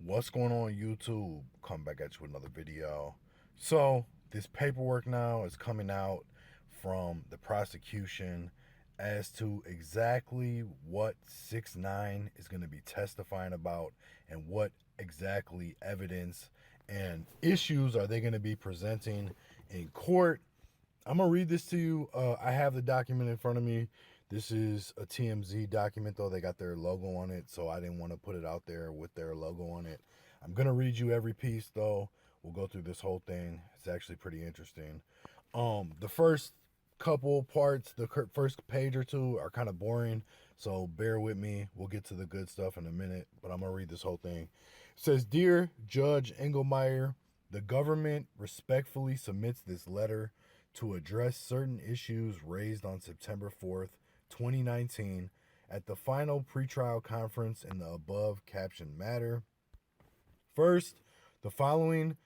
What's going on, YouTube? Come back at you with another video. So this paperwork now is coming out from the prosecution as to exactly what 6ix9ine is going to be testifying about and what exactly evidence and issues are they going to be presenting in court. I'm going to read this to you. I have the document in front of me. This is a TMZ document, though. They got their logo on it, so I didn't want to put it out there with their logo on it. I'm going to read you every piece, though. We'll go through this whole thing. It's actually pretty interesting. The first couple parts, the first page or two are kind of boring, so bear with me. We'll get to the good stuff in a minute, but I'm going to read this whole thing. It says, "Dear Judge Engelmeyer, the government respectfully submits this letter to address certain issues raised on September 4th, 2019 at the final pretrial conference in the above captioned matter. First, the following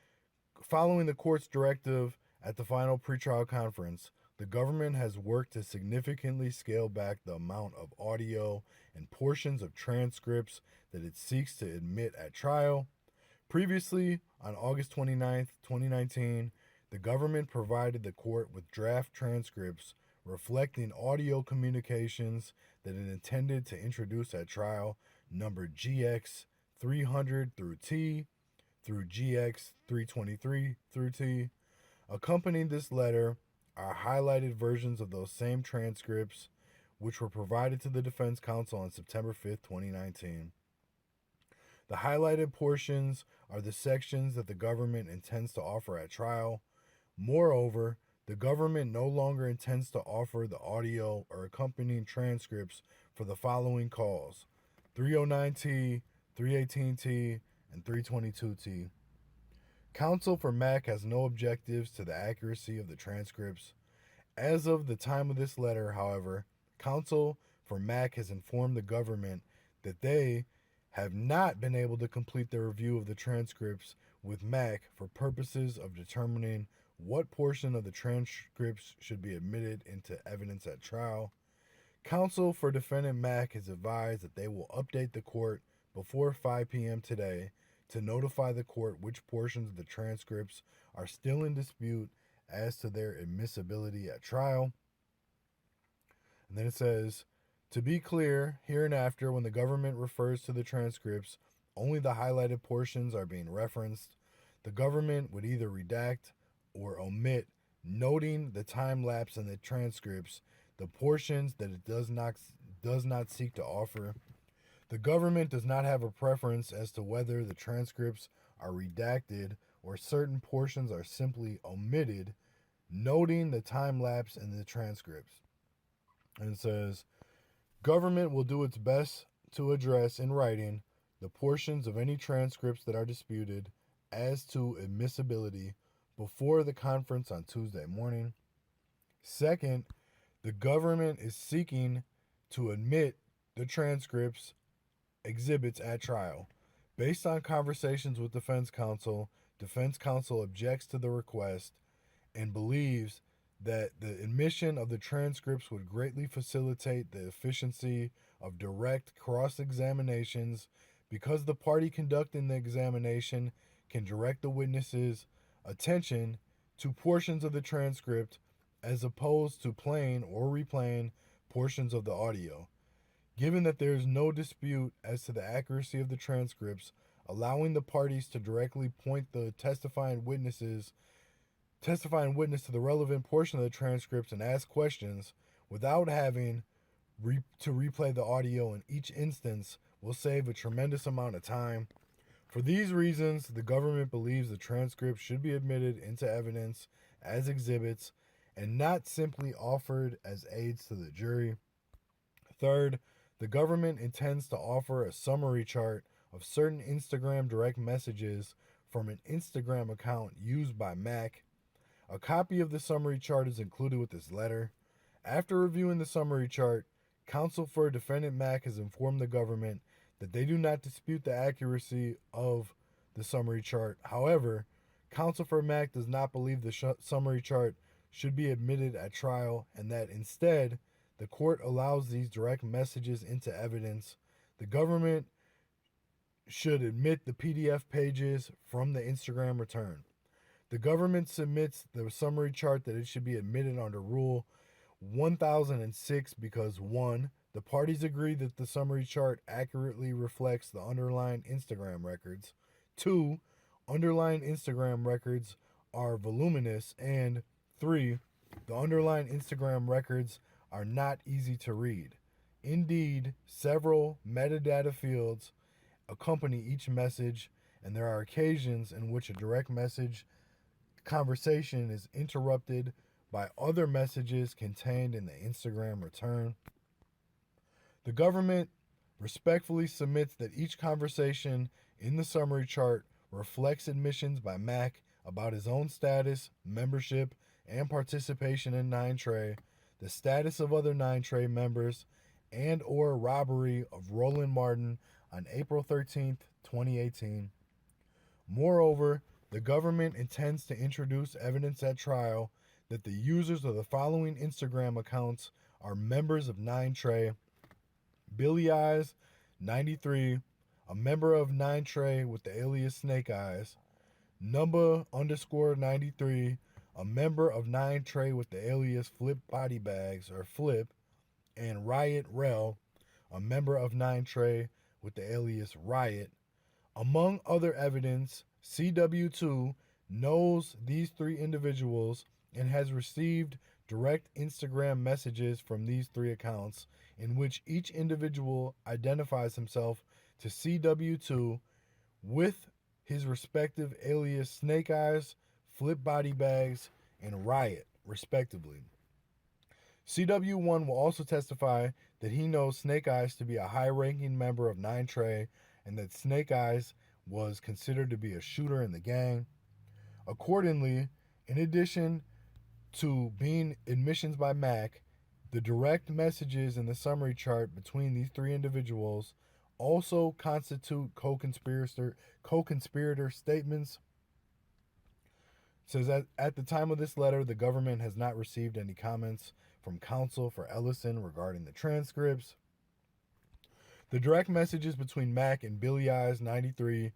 the court's directive at the final pretrial conference, the government has worked to significantly scale back the amount of audio and portions of transcripts that it seeks to admit at trial. Previously, on August 29th, 2019, the government provided the court with draft transcripts reflecting audio communications that it intended to introduce at trial, numbered GX 300 through T through GX 323 through T. Accompanying this letter are highlighted versions of those same transcripts, which were provided to the defense counsel on September 5th, 2019. The highlighted portions are the sections that the government intends to offer at trial. Moreover, the government no longer intends to offer the audio or accompanying transcripts for the following calls: 309T, 318T, and 322T. Counsel for Mac has no objectives to the accuracy of the transcripts. As of the time of this letter, however, counsel for Mac has informed the government that they have not been able to complete their review of the transcripts with Mac for purposes of determining what portion of the transcripts should be admitted into evidence at trial. Counsel for defendant Mac has advised that they will update the court before 5 p.m. today to notify the court which portions of the transcripts are still in dispute as to their admissibility at trial." And then it says, "To be clear, hereinafter, when the government refers to the transcripts, only the highlighted portions are being referenced. The government would either redact or omit, noting the time lapse in the transcripts, the portions that it does not seek to offer. The government does not have a preference as to whether the transcripts are redacted or certain portions are simply omitted, noting the time lapse in the transcripts." And it says, "Government will do its best to address in writing the portions of any transcripts that are disputed as to admissibility before the conference on Tuesday morning. Second, the government is seeking to admit the transcripts exhibits at trial. Based on conversations with defense counsel objects to the request and believes that the admission of the transcripts would greatly facilitate the efficiency of direct cross-examinations because the party conducting the examination can direct the witness's attention to portions of the transcript as opposed to playing or replaying portions of the audio. Given that there is no dispute as to the accuracy of the transcripts, allowing the parties to directly point the testifying witness to the relevant portion of the transcripts and ask questions without having to replay the audio in each instance will save a tremendous amount of time. For these reasons, the government believes the transcripts should be admitted into evidence as exhibits and not simply offered as aids to the jury. Third, the government intends to offer a summary chart of certain Instagram direct messages from an Instagram account used by Mac. A copy of the summary chart is included with this letter. After reviewing the summary chart, counsel for defendant Mac has informed the government that they do not dispute the accuracy of the summary chart. However, counsel for Mac does not believe the summary chart should be admitted at trial and that instead, the court allows these direct messages into evidence. The government should admit the PDF pages from the Instagram return. The government submits the summary chart that it should be admitted under Rule 1006 because 1. The parties agree that the summary chart accurately reflects the underlying Instagram records. 2. Underlying Instagram records are voluminous. And 3. The underlying Instagram records are not easy to read. Indeed, several metadata fields accompany each message, and there are occasions in which a direct message conversation is interrupted by other messages contained in the Instagram return. The government respectfully submits that each conversation in the summary chart reflects admissions by Mac about his own status, membership, and participation in 9Trey, the status of other 9Trey members, and or robbery of Roland Martin on April 13th, 2018. Moreover, the government intends to introduce evidence at trial that the users of the following Instagram accounts are members of 9Trey: Billy Eyes 93, a member of 9Trey with the alias Snake Eyes; Numba_93, a member of 9Trey with the alias Flip Body Bags or Flip; and Riot Rel, a member of 9Trey with the alias Riot. Among other evidence, CW2 knows these three individuals and has received direct Instagram messages from these three accounts in which each individual identifies himself to CW2 with his respective alias Snake Eyes, Flip Body Bags, and Riot, respectively. CW1 will also testify that he knows Snake Eyes to be a high-ranking member of 9Trey and that Snake Eyes was considered to be a shooter in the gang. Accordingly, in addition to being admissions by Mac, the direct messages in the summary chart between these three individuals also constitute co-conspirator statements. It says that at the time of this letter, the government has not received any comments from counsel for Ellison regarding the transcripts. The direct messages between Mac and Billy Eyes 93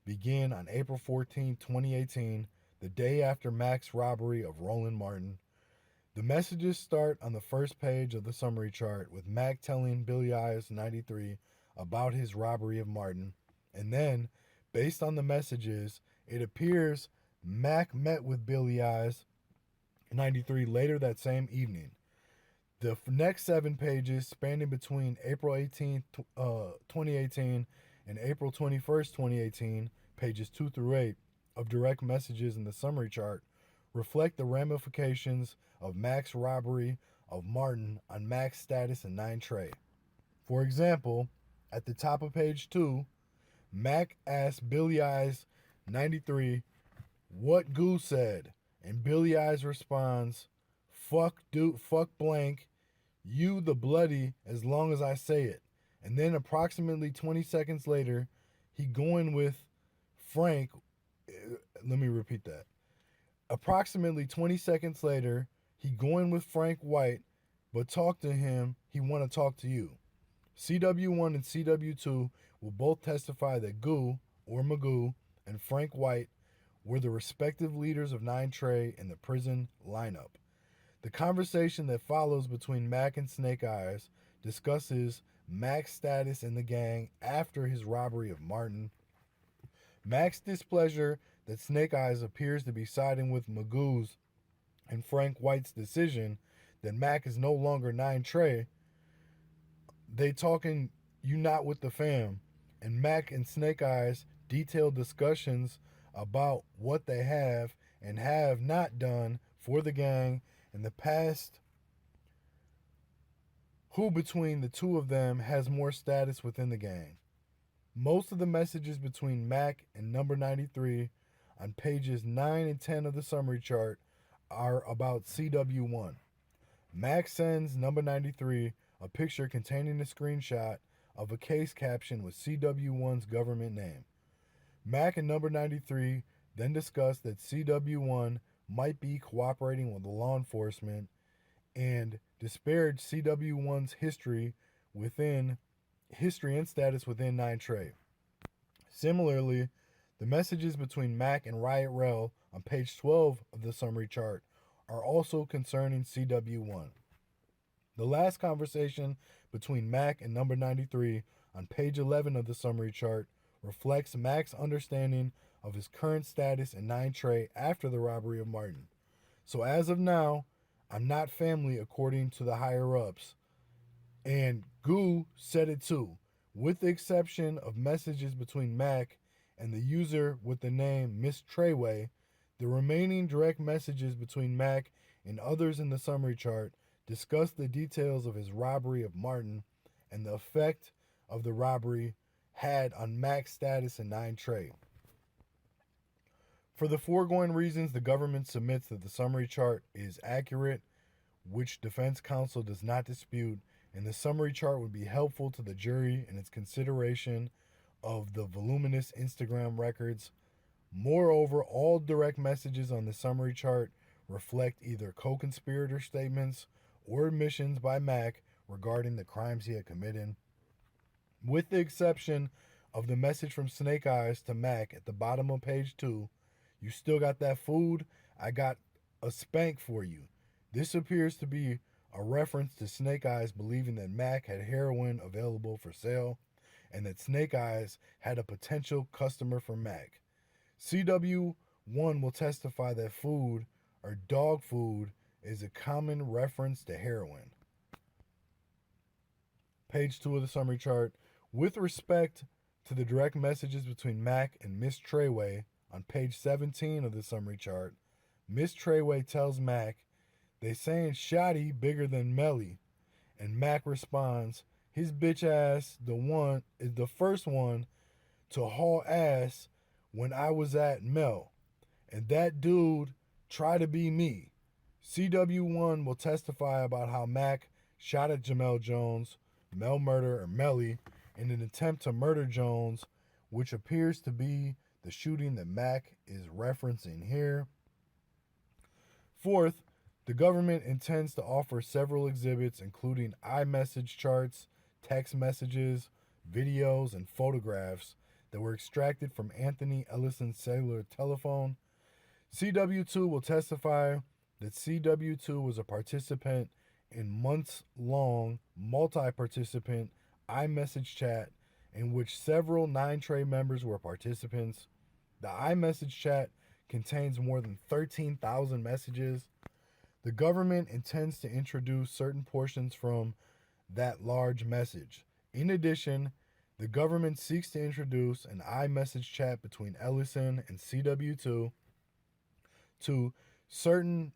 begin on April 14, 2018, the day after Mac's robbery of Roland Martin. The messages start on the first page of the summary chart with Mac telling Billy Eyes 93 about his robbery of Martin, and then, based on the messages, it appears Mac met with Billy Eyes 93 later that same evening. The next 7 pages, spanning between April 18th, 2018 and April 21st, 2018, pages 2 through 8 of direct messages in the summary chart, reflect the ramifications of Mac's robbery of Martin on Mac's status in 9Trey. For example, at the top of page 2, Mac asks Billy Eyes 93 what Goo said, and Billy Eyes responds, fuck blank, you the bloody as long as I say it. And then approximately 20 seconds later, he going with Frank, let me repeat that. Approximately 20 seconds later, he going with Frank White, but talk to him, he want to talk to you. CW1 and CW2 will both testify that Goo, or Magoo, and Frank White were the respective leaders of 9Trey in the prison lineup. The conversation that follows between Mac and Snake Eyes discusses Mac's status in the gang after his robbery of Martin, Mac's displeasure that Snake Eyes appears to be siding with Magoo's and Frank White's decision that Mac is no longer 9Trey. They talking you not with the fam, and Mac and Snake Eyes detailed discussions about what they have and have not done for the gang in the past, who between the two of them has more status within the gang. Most of the messages between Mac and Number 93 on pages 9 and 10 of the summary chart are about CW1. Mac sends Number 93 a picture containing a screenshot of a case caption with CW1's government name. Mac and Number 93 then discuss that CW1 might be cooperating with the law enforcement and disparage CW1's history and status within 9Trey. Similarly, the messages between Mac and Riot Rel on page 12 of the summary chart are also concerning CW1. The last conversation between Mac and number 93 on page 11 of the summary chart reflects Mac's understanding of his current status in 9 Trey after the robbery of Martin. So as of now, I'm not family according to the higher ups. And Goo said it too, with the exception of messages between Mac and the user with the name Miss Treyway. The remaining direct messages between Mac and others in the summary chart discuss the details of his robbery of Martin and the effect of the robbery had on Mac's status in 9 Trey. For the foregoing reasons, the government submits that the summary chart is accurate, which defense counsel does not dispute, and the summary chart would be helpful to the jury in its consideration of the voluminous Instagram records. Moreover, all direct messages on the summary chart reflect either co-conspirator statements or admissions by Mac regarding the crimes he had committed. With the exception of the message from Snake Eyes to Mac at the bottom of page 2, "You still got that food? I got a spank for you." This appears to be a reference to Snake Eyes believing that Mac had heroin available for sale and that Snake Eyes had a potential customer for Mac. CW1 will testify that food or dog food is a common reference to heroin. Page 2 of the summary chart. With respect to the direct messages between Mac and Miss Treyway on page 17 of the summary chart, Miss Treyway tells Mac, "They saying Shotty bigger than Melly," and Mac responds, "His bitch ass is the first one to haul ass when I was at Mel, and that dude try to be me." CW1 will testify about how Mac shot at Jamel Jones, Mel Murder or Melly, in an attempt to murder Jones, which appears to be the shooting that Mac is referencing here. Fourth, the government intends to offer several exhibits, including iMessage charts, text messages, videos, and photographs that were extracted from Anthony Ellison's cellular telephone. CW2 will testify that CW2 was a participant in months-long, multi-participant iMessage chat in which several 9 Trey members were participants. The iMessage chat contains more than 13,000 messages. The government intends to introduce certain portions from that large message. In addition, the government seeks to introduce an iMessage chat between Ellison and CW2 to certain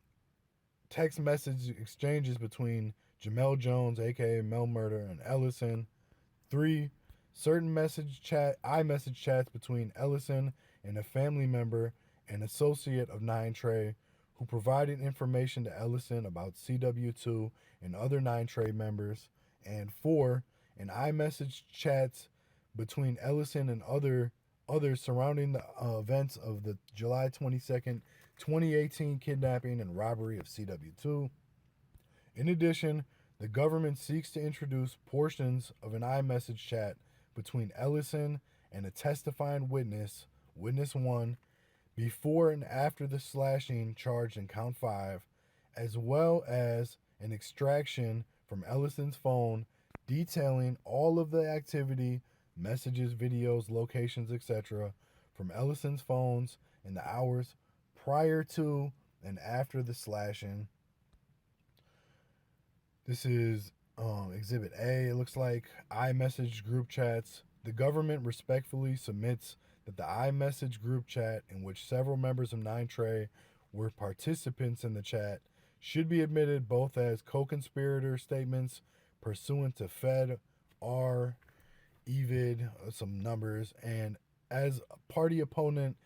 text message exchanges between Jamel Jones, aka Mel Murder, and Ellison. 3. Certain iMessage chats between Ellison and a family member and associate of 9 Trey who provided information to Ellison about CW2 and other 9 Trey members. And 4. An iMessage chats between Ellison and others surrounding the events of the July 22nd, 2018 kidnapping and robbery of CW2. In addition, the government seeks to introduce portions of an iMessage chat between Ellison and a testifying witness, Witness 1, before and after the slashing charged in Count 5, as well as an extraction from Ellison's phone detailing all of the activity, messages, videos, locations, etc., from Ellison's phones in the hours prior to and after the slashing. This is Exhibit A. It looks like iMessage group chats. The government respectfully submits that the iMessage group chat, in which several members of 9 Trey were participants in the chat, should be admitted both as co-conspirator statements pursuant to Fed R, EVID, some numbers, and as party opponent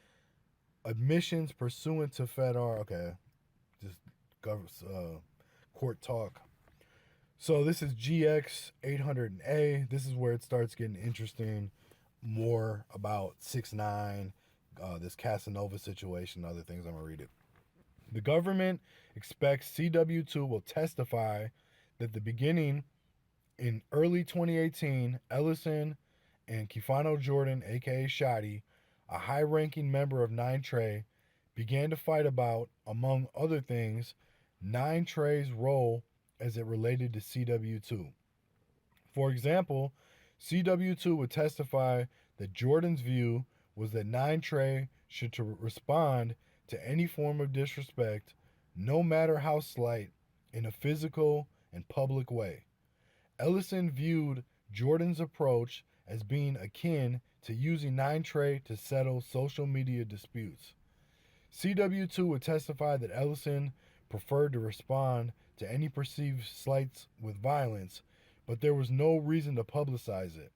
admissions pursuant to Fed R. Okay, just court talk. So this is GX800A. This is where it starts getting interesting. More about 6IX9INE, this Casanova situation, other things. I'm going to read it. The government expects CW2 will testify that the beginning in early 2018, Ellison and Kifano Jordan, aka Shotty, a high-ranking member of 9Trey, began to fight about, among other things, 9Trey's role as it related to CW2. For example, CW2 would testify that Jordan's view was that 9Trey should to respond to any form of disrespect, no matter how slight, in a physical and public way. Ellison viewed Jordan's approach as being akin to using 9Trey to settle social media disputes. CW2 would testify that Ellison preferred to respond to any perceived slights with violence, but there was no reason to publicize it,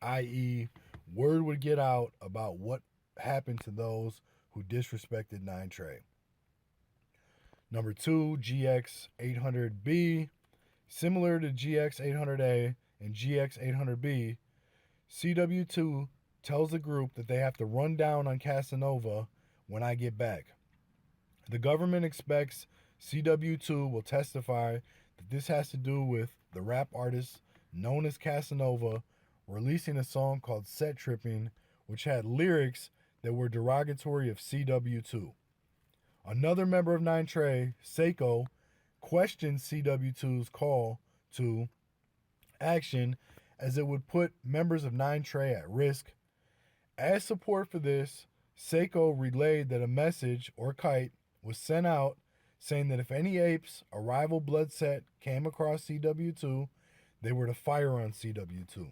i.e., word would get out about what happened to those who disrespected 9Trey. Number 2, GX800B. Similar to GX800A and GX800B, CW2 tells the group that they have to run down on Casanova when I get back. The government expects CW2 will testify that this has to do with the rap artist known as Casanova releasing a song called Set Tripping, which had lyrics that were derogatory of CW2. Another member of 9Trey, Seiko, questioned CW2's call to action as it would put members of 9Trey at risk. As support for this, Seiko relayed that a message, or kite, was sent out saying that if any apes a rival blood set came across CW2, they were to fire on CW2.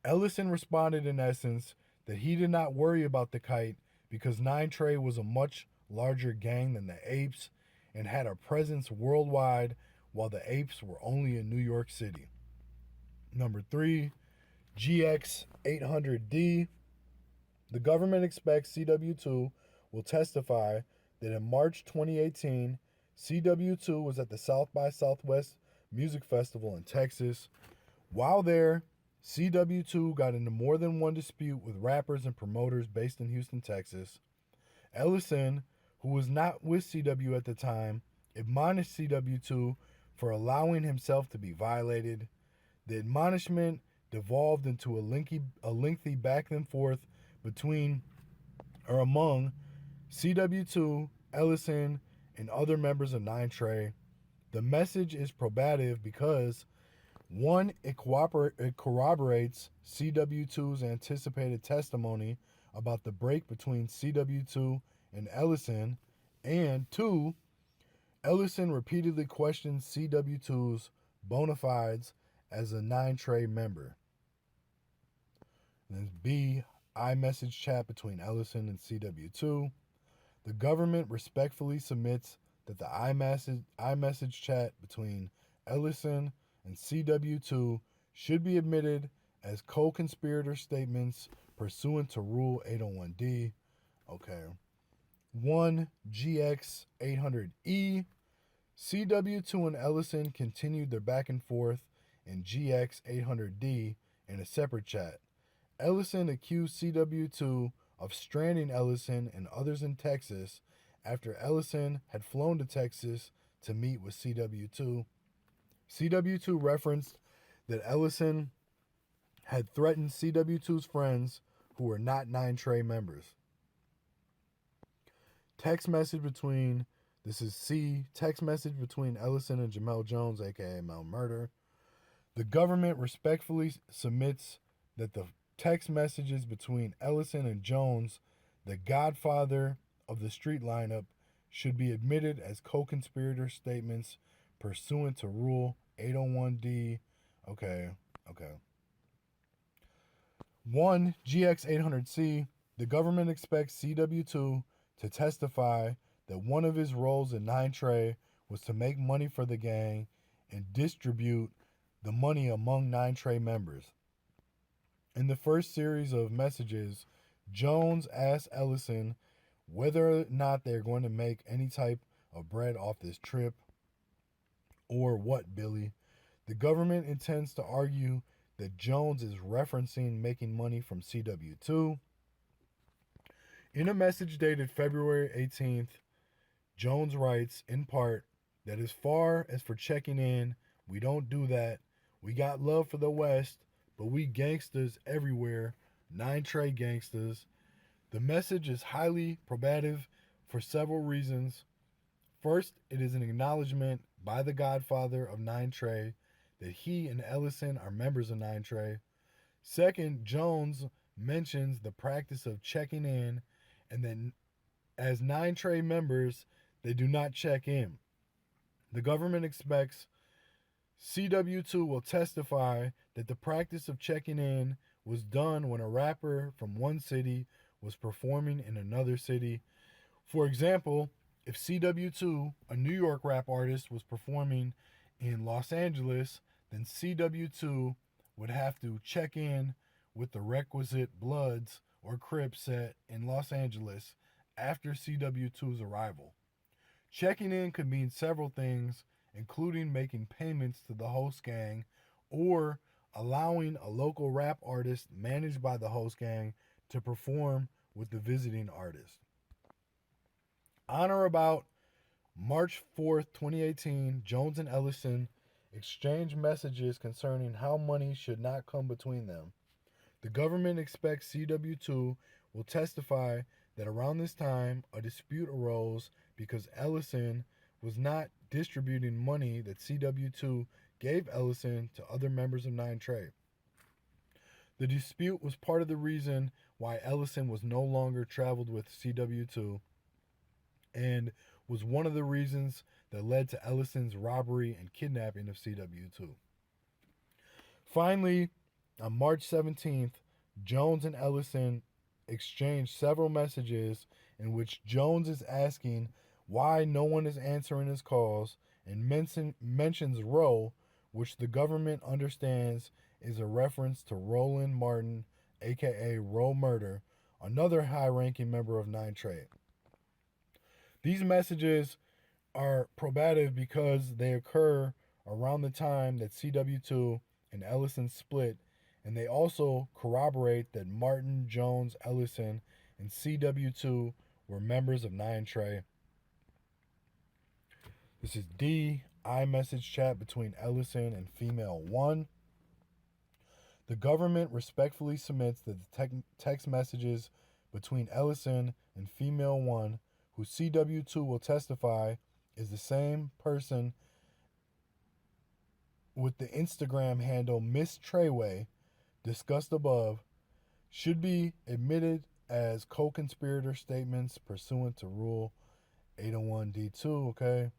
Ellison responded in essence that he did not worry about the kite because 9Trey was a much larger gang than the apes and had a presence worldwide while the apes were only in New York City. Number 3, GX800D. The government expects CW2 will testify that in March 2018, CW2 was at the South by Southwest Music Festival in Texas. While there, CW2 got into more than one dispute with rappers and promoters based in Houston, Texas. Ellison, who was not with CW at the time, admonished CW2 for allowing himself to be violated. The admonishment devolved into a lengthy back and forth among CW2, Ellison, and other members of 9Trey. The message is probative because, one, it corroborates CW2's anticipated testimony about the break between CW2 and Ellison, and two, Ellison repeatedly questioned CW2's bona fides as a 9Trey member. And then B, iMessage chat between Ellison and CW2. The government respectfully submits that the iMessage chat between Ellison and CW2 should be admitted as co-conspirator statements pursuant to Rule 801D. Okay. 1, GX800E. CW2 and Ellison continued their back and forth in GX800D in a separate chat. Ellison accused CW2 of stranding Ellison and others in Texas after Ellison had flown to Texas to meet with CW2. CW2 referenced that Ellison had threatened CW2's friends who were not 9Trey members. Text message between Ellison and Jamel Jones, aka Mel Murder. The government respectfully submits that the text messages between Ellison and Jones, the godfather of the street lineup, should be admitted as co-conspirator statements pursuant to Rule 801D. Okay. 1, GX800C. The government expects CW2 to testify that one of his roles in 9Trey was to make money for the gang and distribute the money among 9Trey members. In the first series of messages, Jones asked Ellison whether or not they're going to make any type of bread off this trip. Or what, Billy? The government intends to argue that Jones is referencing making money from CW2. In a message dated February 18th, Jones writes, in part, that as far as for checking in, we don't do that. We got love for the West, but we gangsters everywhere, 9 Trey gangsters. The message is highly probative for several reasons. First, it is an acknowledgement by the godfather of 9 Trey that he and Ellison are members of 9 Trey. Second, Jones mentions the practice of checking in, and then as 9 Trey members, they do not check in. The government expects CW2 will testify that the practice of checking in was done when a rapper from one city was performing in another city. For example, if CW2, a New York rap artist, was performing in Los Angeles, then CW2 would have to check in with the requisite Bloods or Crips set in Los Angeles after CW2's arrival. Checking in could mean several things, including making payments to the host gang or allowing a local rap artist managed by the host gang to perform with the visiting artist. On or about March 4th, 2018, Jones and Ellison exchanged messages concerning how money should not come between them. The government expects CW2 will testify that around this time, a dispute arose because Ellison was not distributing money that CW2 gave Ellison to other members of 9 Trey. The dispute was part of the reason why Ellison was no longer traveled with CW2 and was one of the reasons that led to Ellison's robbery and kidnapping of CW2. Finally, on March 17th, Jones and Ellison exchanged several messages in which Jones is asking why no one is answering his calls and mentions Roe, which the government understands is a reference to Roland Martin, aka Roe Murder, another high-ranking member of 9 Trey. These messages are probative because they occur around the time that CW2 and Ellison split, and they also corroborate that Martin, Jones, Ellison, and CW2 were members of 9 Trey. This is D, iMessage chat between Ellison and female 1. The government respectfully submits that the text messages between Ellison and female 1, who CW2 will testify is the same person with the Instagram handle Miss Treyway, discussed above, should be admitted as co-conspirator statements pursuant to Rule 801D2, okay?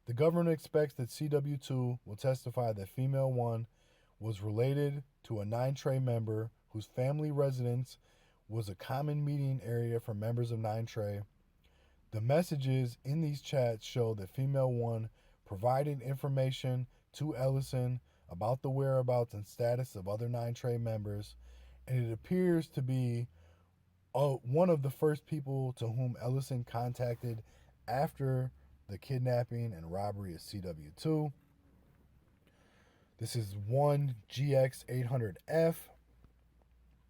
The government expects that CW2 will testify that female 1 was related to a 9 Trey member whose family residence was a common meeting area for members of 9 Trey. The messages in these chats show that female 1 provided information to Ellison about the whereabouts and status of other 9 Trey members, and it appears to be one of the first people to whom Ellison contacted after the kidnapping and robbery of CW2. This is 1GX800F.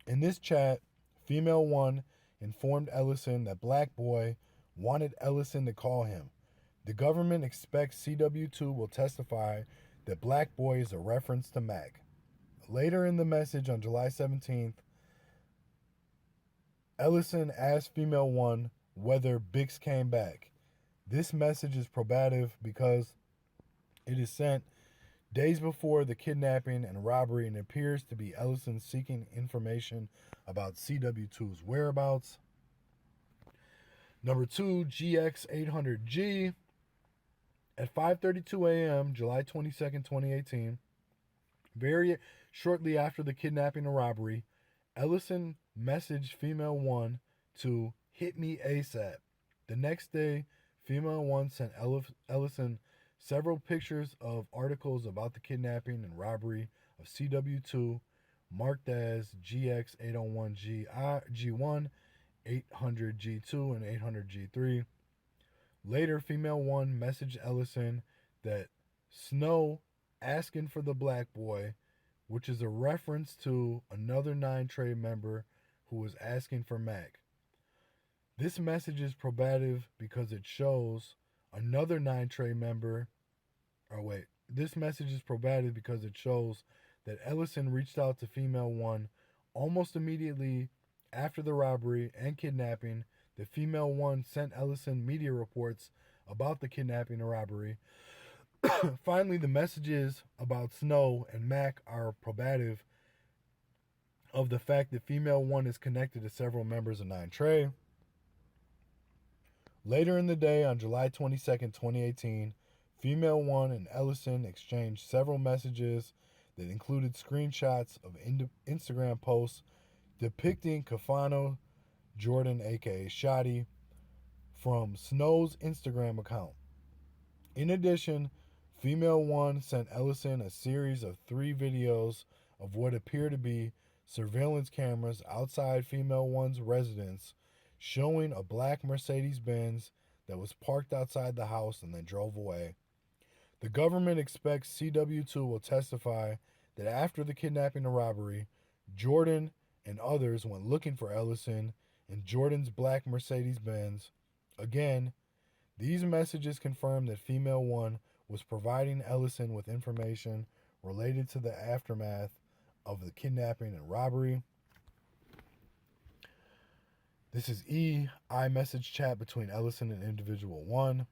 In this chat, female 1 informed Ellison that Black Boy wanted Ellison to call him. The government expects CW2 will testify that Black Boy is a reference to Mac. Later in the message on July 17th, Ellison asked female 1 whether Bix came back. This message is probative because it is sent days before the kidnapping and robbery and appears to be Ellison seeking information about CW2's whereabouts. Number 2, GX800G. At 5:32 a.m., July 22nd, 2018, very shortly after the kidnapping and robbery, Ellison messaged female 1 to hit me ASAP. The next day, female 1 sent Ellison several pictures of articles about the kidnapping and robbery of CW2 marked as GX801G1, 800G2, and 800G3. Later, female 1 messaged Ellison that Snow asking for the Black Boy, which is a reference to another 9 Trey member who was asking for Mac. This message is probative because it shows another 9 Trey member. This message is probative because it shows that Ellison reached out to female 1 almost immediately after the robbery and kidnapping. The female 1 sent Ellison media reports about the kidnapping and robbery. Finally, the messages about Snow and Mac are probative of the fact that female 1 is connected to several members of 9 Trey. Later in the day, on July 22nd, 2018, female 1 and Ellison exchanged several messages that included screenshots of Instagram posts depicting Kafano Jordan, aka Shotty, from Snow's Instagram account. In addition, female 1 sent Ellison a series of 3 videos of what appear to be surveillance cameras outside female 1's residence, showing a black Mercedes-Benz that was parked outside the house and then drove away. The government expects CW2 will testify that after the kidnapping and robbery, Jordan and others went looking for Ellison in Jordan's black Mercedes-Benz. Again, these messages confirm that female 1 was providing Ellison with information related to the aftermath of the kidnapping and robbery. This is iMessage chat between Ellison and individual 1.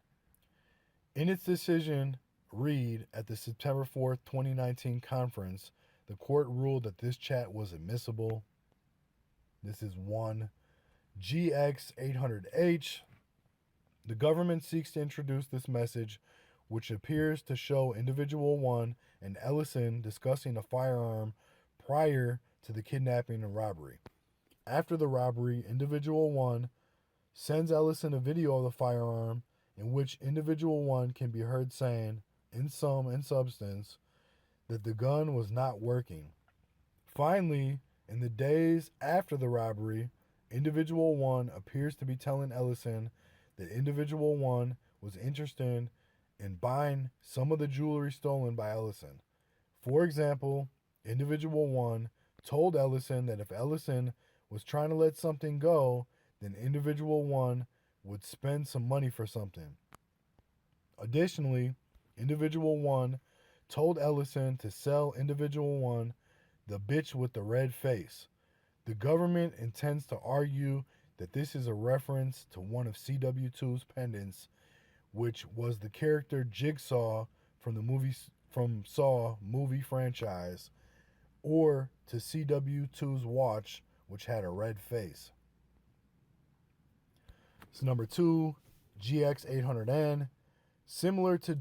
In its decision read at the September 4th, 2019 conference, the court ruled that this chat was admissible. This is 1 GX800H. The government seeks to introduce this message, which appears to show individual 1 and Ellison discussing a firearm prior to the kidnapping and robbery. After the robbery, individual 1 sends Ellison a video of the firearm in which individual 1 can be heard saying, in sum and substance, that the gun was not working. Finally, in the days after the robbery, individual 1 appears to be telling Ellison that individual 1 was interested in buying some of the jewelry stolen by Ellison. For example, individual 1 told Ellison that if Ellison was trying to let something go, then individual 1 would spend some money for something. Additionally, individual 1 told Ellison to sell individual 1 the bitch with the red face. The government intends to argue that this is a reference to one of CW2's pendants, which was the character Jigsaw from the Saw movie franchise, or to CW2's watch, which had a red face. So number 2, GX800N, similar to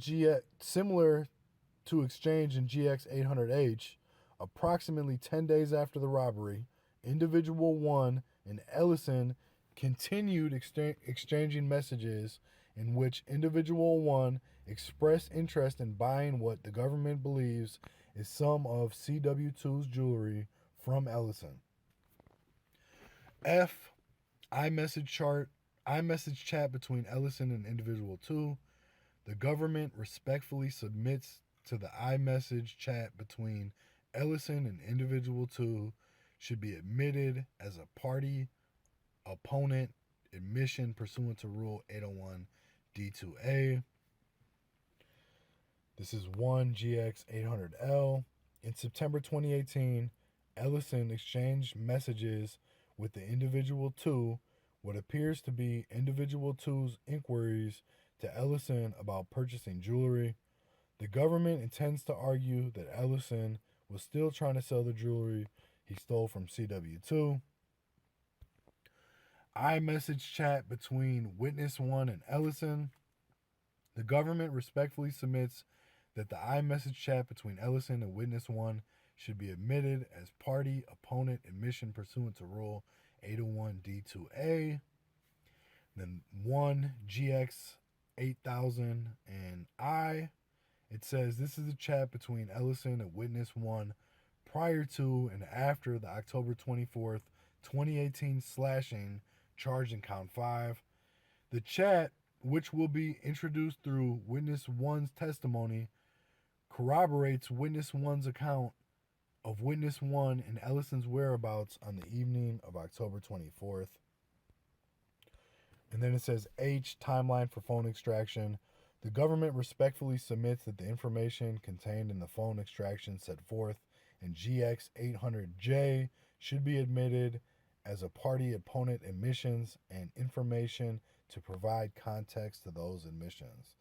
exchange in GX800H, approximately 10 days after the robbery, individual 1 and Ellison continued exchanging messages in which individual 1 expressed interest in buying what the government believes is some of CW2's jewelry from Ellison. F, iMessage chat between Ellison and individual 2. The government respectfully submits to the iMessage chat between Ellison and individual 2 should be admitted as a party opponent admission pursuant to Rule 801 D2A. This is 1 GX800L. In September 2018, Ellison exchanged messages with the individual 2, what appears to be individual 2's inquiries to Ellison about purchasing jewelry. The government intends to argue that Ellison was still trying to sell the jewelry he stole from CW2. iMessage chat between Witness 1 and Ellison. The government respectfully submits that the iMessage chat between Ellison and Witness 1 should be admitted as party opponent admission pursuant to Rule 801 D2A. Then 1 GX8000 and I. It says this is a chat between Ellison and Witness 1 prior to and after the October 24th, 2018 slashing charged in count 5. The chat, which will be introduced through Witness 1's testimony, corroborates Witness 1's account of Witness 1 and Ellison's whereabouts on the evening of October 24th. And then it says H, timeline for phone extraction. The government respectfully submits that the information contained in the phone extraction set forth and GX800J should be admitted as a party opponent admissions and information to provide context to those admissions.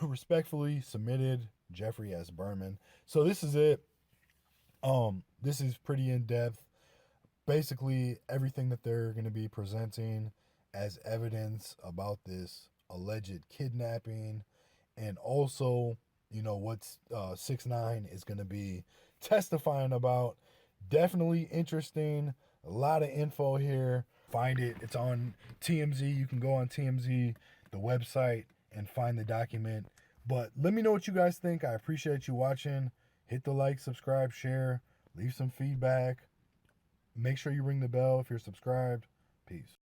Respectfully submitted, Jeffrey S. Berman. So this is it. This is pretty in depth. Basically, everything that they're going to be presenting as evidence about this alleged kidnapping, and also, you know, what 6ix9ine is going to be testifying about. Definitely interesting. A lot of info here. Find it. It's on TMZ. You can go on TMZ, the website, and find the document. But let me know what you guys think. I appreciate you watching. Hit the like, subscribe, share, leave some feedback. Make sure you ring the bell if you're subscribed. Peace.